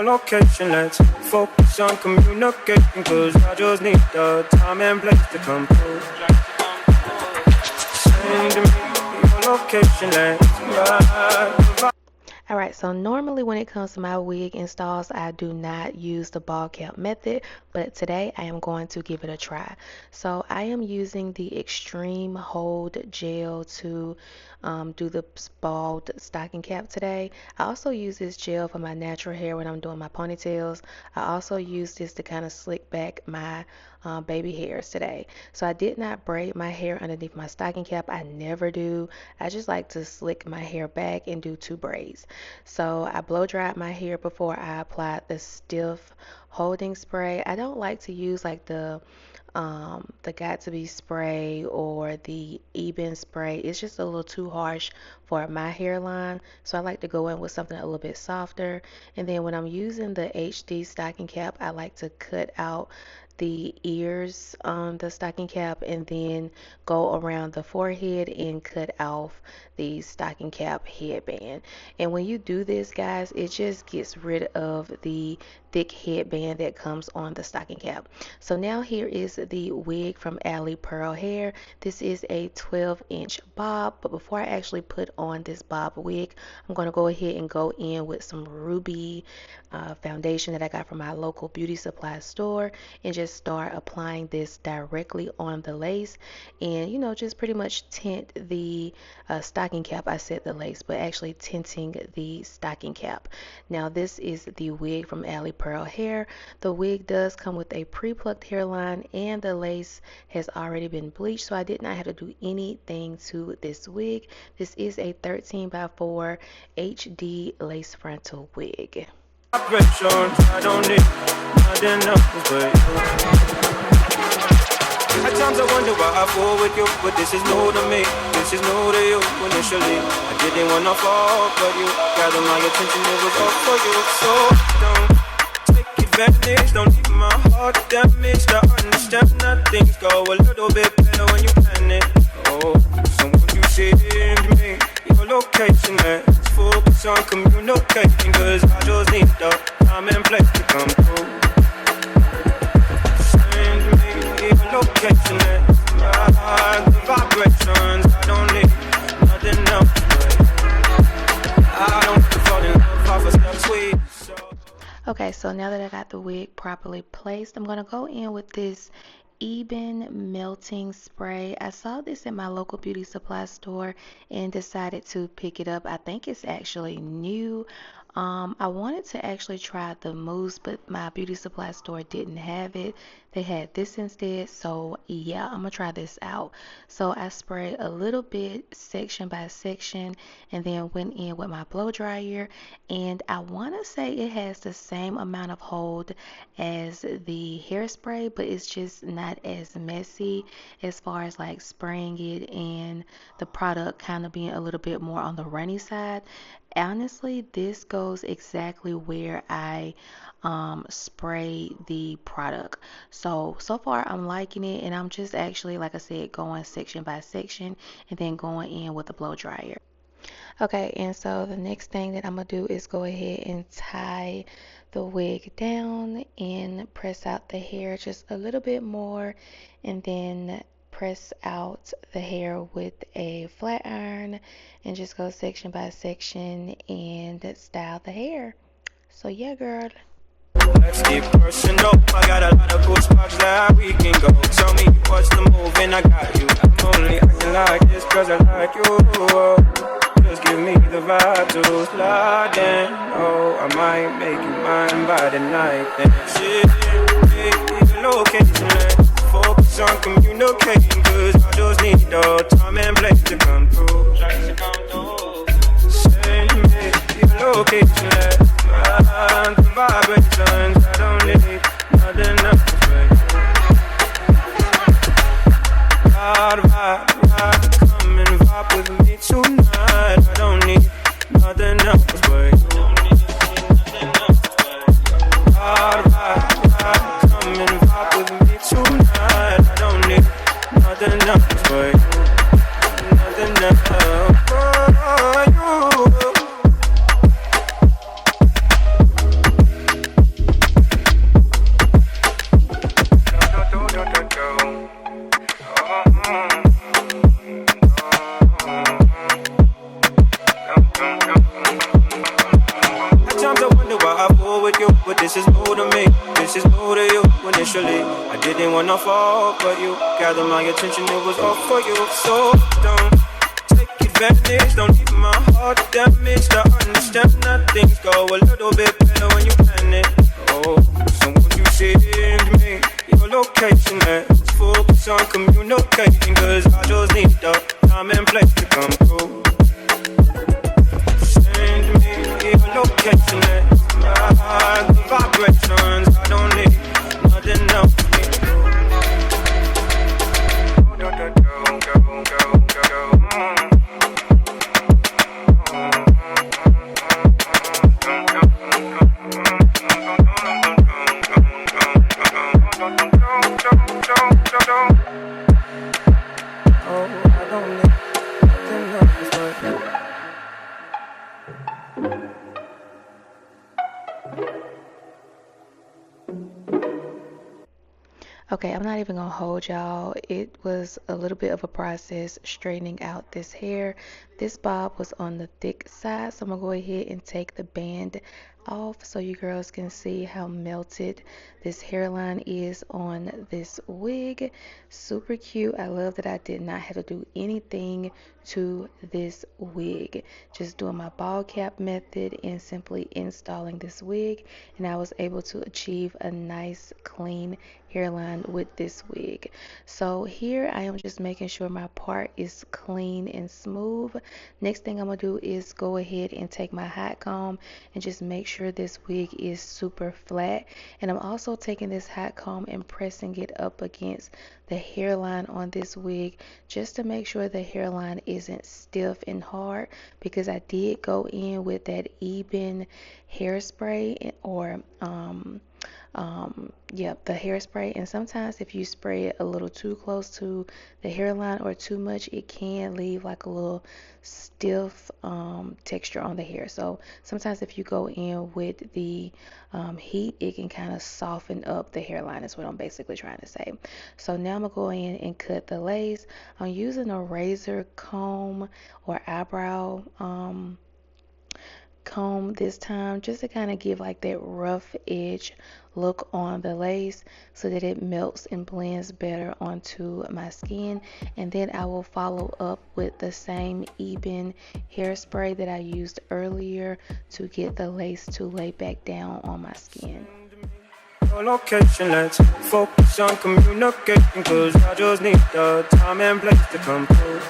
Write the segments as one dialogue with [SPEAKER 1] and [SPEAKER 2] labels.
[SPEAKER 1] your location. Let's focus on communicating, cause I just need the time and place to come through. Send me your location, let's ride.
[SPEAKER 2] Alright, so normally when it comes to my wig installs, I do not use the ball cap method, but today I am going to give it a try. So I am using the Extreme Hold Gel to do the bald stocking cap today. I also use this gel for my natural hair when I'm doing my ponytails. I also use this to kind of slick back my baby hairs today. So I did not braid my hair underneath my stocking cap. I never do. I just like to slick my hair back and do 2 braids. So I blow dried my hair before I applied the stiff holding spray. I don't like to use like the got to be spray or the even spray. It's just a little too harsh for my hairline, so I like to go in with something a little bit softer. And then when I'm using the HD stocking cap, I like to cut out the ears on the stocking cap and then go around the forehead and cut off the stocking cap headband. And when you do this, guys, it just gets rid of the thick headband that comes on the stocking cap. So now here is the wig from Alipearl hair. This is a 12-inch bob, but before I actually put on this bob wig, I'm going to go ahead and go in with some ruby foundation that I got from my local beauty supply store and just start applying this directly on the lace, and just pretty much tint the stocking cap. I said the lace, but actually tinting the stocking cap. Now this is the wig from Alipearl hair. The wig does come with a pre-plucked hairline and the lace has already been bleached, so I did not have to do anything to this wig. This is a 13x4 HD lace frontal wig.
[SPEAKER 1] I don't need nothing else but you. At times I wonder why I fall with you, but this is new to me, this is new to you. Initially, I didn't wanna fall, but you gathered my attention, it was all for you. So don't take advantage, don't leave my heart damaged. I understand that things go a little bit better when you plan it. Oh, so won't you send me your location, let's focus on communicating, cause I just need the time and place to come through. Send me your location, let's ride the vibrations. I don't need nothing else, but I don't fall in love off a step sweet.
[SPEAKER 2] Okay, so now that I got the wig properly placed, I'm going to go in with this Even melting spray. I saw this in my local beauty supply store and decided to pick it up. I think it's actually new. I wanted to actually try the mousse, but my beauty supply store didn't have it. They had this instead, so yeah, I'm gonna try this out. So I sprayed a little bit section by section and then went in with my blow dryer, and I want to say it has the same amount of hold as the hairspray, but it's just not as messy as far as like spraying it and the product kind of being a little bit more on the runny side. Honestly, this goes exactly where I spray the product. So far I'm liking it, and I'm just actually, like I said, going section by section and then going in with the blow dryer. Okay, and so the next thing that I'm gonna do is go ahead and tie the wig down and press out the hair just a little bit more, and then press out the hair with a flat iron and just go section by section and style the hair. So yeah, girl.
[SPEAKER 1] Let's keep personal. I got a lot of cool spots that we can go. Tell me what's the move and I got you. I'm only acting like this cause I like you. Just give me the vibe to slide in. Oh, I might make you mine by the night. Then shit, the location, let's focus on communicating, cause I just need the time and place to come through. Send me the location, let's ride the vibrations. I don't need nothing else but ride, come and vibe with me tonight. I don't need nothing else but ride, come and vibe with me tonight. I don't need nothing didn't wanna fall, but you gathered my attention, it was all for you. So don't take advantage, don't leave my heart damaged. I understand that things go a little bit better when you plan it. Oh, so won't you send me your location? Let's focus on communicating, cause I just need the time and place to come through. Send me your location, let's ride the vibrations. I don't need nothing else.
[SPEAKER 2] Okay, I'm not even gonna hold y'all. It was a little bit of a process straightening out this hair. This bob was on the thick side, so I'm gonna go ahead and take the band off so you girls can see how melted this hairline is on this wig. Super cute. I love that I did not have to do anything to this wig. Just doing my ball cap method and simply installing this wig, and I was able to achieve a nice clean hairline with this wig. So here I am just making sure my part is clean and smooth. Next thing I'm gonna do is go ahead and take my hot comb and just make sure this wig is super flat. And I'm also taking this hot comb and pressing it up against the hairline on this wig just to make sure the hairline isn't stiff and hard, because I did go in with that Eben hairspray or the hairspray, and sometimes if you spray it a little too close to the hairline or too much, it can leave like a little stiff texture on the hair. So sometimes if you go in with the heat, it can kind of soften up the hairline, is what I'm basically trying to say. So now I'm gonna go in and cut the lace. I'm using a razor comb or eyebrow comb this time, just to kind of give like that rough edge look on the lace so that it melts and blends better onto my skin. And then I will follow up with the same Eben hairspray that I used earlier to get the lace to lay back down on my skin.
[SPEAKER 1] Location, let's focus on communicating, cause I just need the time and place to come through.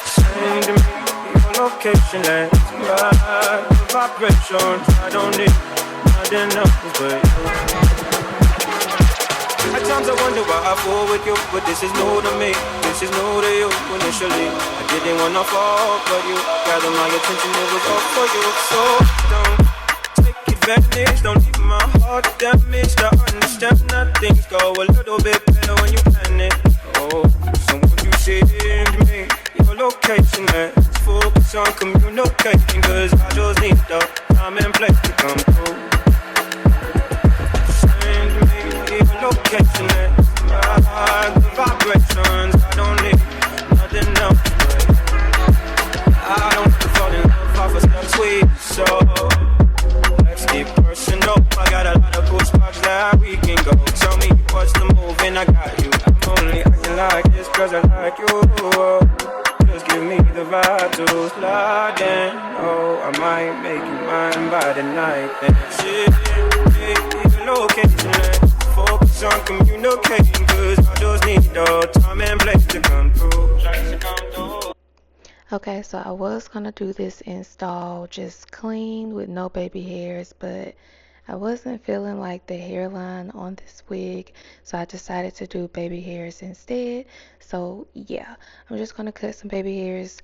[SPEAKER 1] Send me your location, let's ride the vibrations. I don't need nothing else but you. At times I wonder why I fall with you, but this is new to me, this is new to you. Initially, I didn't wanna fall, but you gathered my attention, it was all for you. So don't take advantage, don't leave my heart damaged. I understand that things go a little bit better when you plan it. Oh, so won't you send me your location, let's focus on communicating, cause I just need the time and place to come through. Send me your location, let's ride the vibrations. I don't need nothing else but I don't want to fall in love off a step sweet, so let's get personal. I got a lot of cool spots that we can go. Tell me what's the move and I got you. I'm only acting like this cause I like you. Just give me the vibe to slide in. Oh, I might make you mine by the night. Then shit, the location, let's focus on communicating, cause I just need the time and place to come through.
[SPEAKER 2] Okay, so I was gonna do this install just clean with no baby hairs, but I wasn't feeling like the hairline on this wig, so I decided to do baby hairs instead. So yeah, I'm just gonna cut some baby hairs,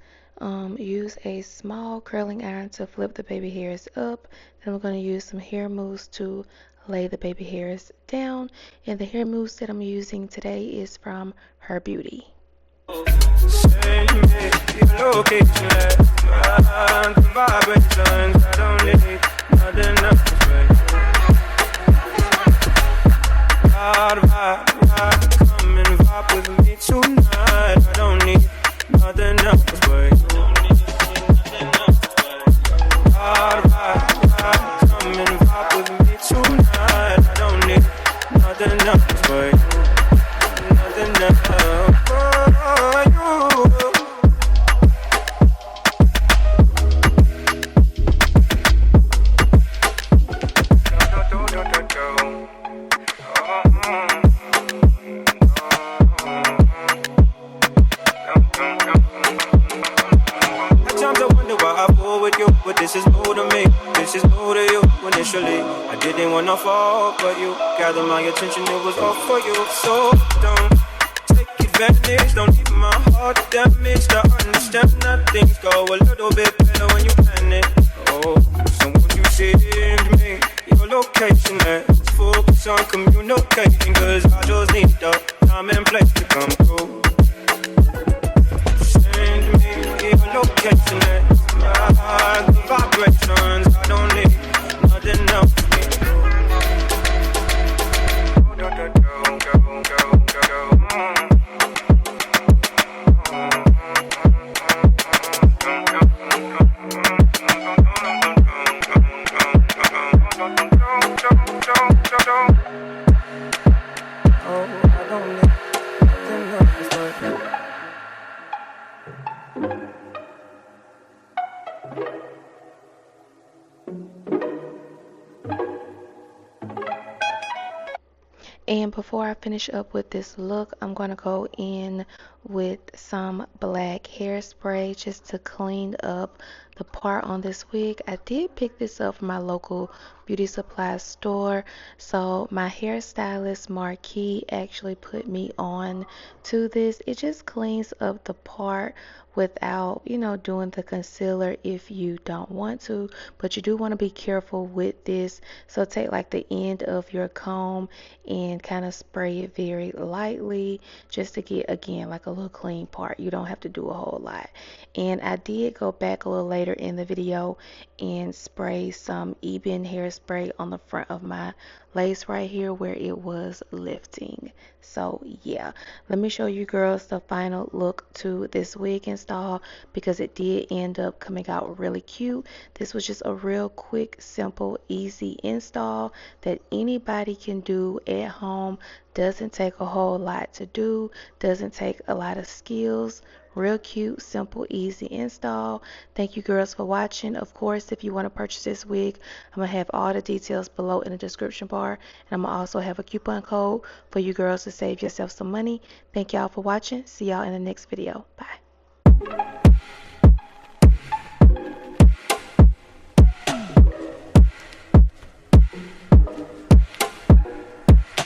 [SPEAKER 2] use a small curling iron to flip the baby hairs up. Then I'm gonna use some hair mousse to lay the baby hairs down, and the hair mousse that I'm using today is from Her Beauty.
[SPEAKER 1] Send me your location, let's ride the vibrations. I don't need nothing else but ride, come and vibe with me tonight. I don't need nothing else but ride, come and vibe with me tonight. I don't need nothing else. for you. Nothing else for you. But this is new to me, this is new to you. Initially, I didn't wanna fall, but you gathered my attention, it was all for you. So don't take advantage, don't leave my heart damaged. I understand that things go a little bit better when you plan it. Oh, so won't you send me your location? Let's focus on communicating, cause I just need the time and place to come through. Send me your location, let's ride the vibrations. I don't need nothing else.
[SPEAKER 2] And before I finish up with this look, I'm going to go in with some black hairspray just to clean up the part on this wig. I did pick this up from my local beauty supply store. So my hairstylist Marquis actually put me on to this. It just cleans up the part without, doing the concealer if you don't want to, but you do want to be careful with this. So take like the end of your comb and kind of spray it very lightly just to get, again, like a little clean part. You don't have to do a whole lot. And I did go back a little later in the video and spray some Eben hairspray on the front of my lace right here where it was lifting. So yeah, let me show you girls the final look to this wig install, because it did end up coming out really cute. This was just a real quick, simple, easy install that anybody can do at home. Doesn't take a whole lot to do, doesn't take a lot of skills. Real cute, simple, easy install. Thank you girls for watching. Of course, if you want to purchase this wig, I'm going to have all the details below in the description bar. And I'm going to also have a coupon code for you girls to save yourself some money. Thank y'all for watching. See y'all in the next video. Bye.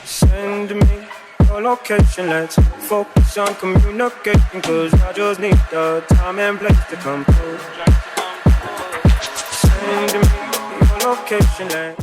[SPEAKER 1] Send me your location, let's focus on communicating, cause I just need the time and place to come through. Send me your location, let's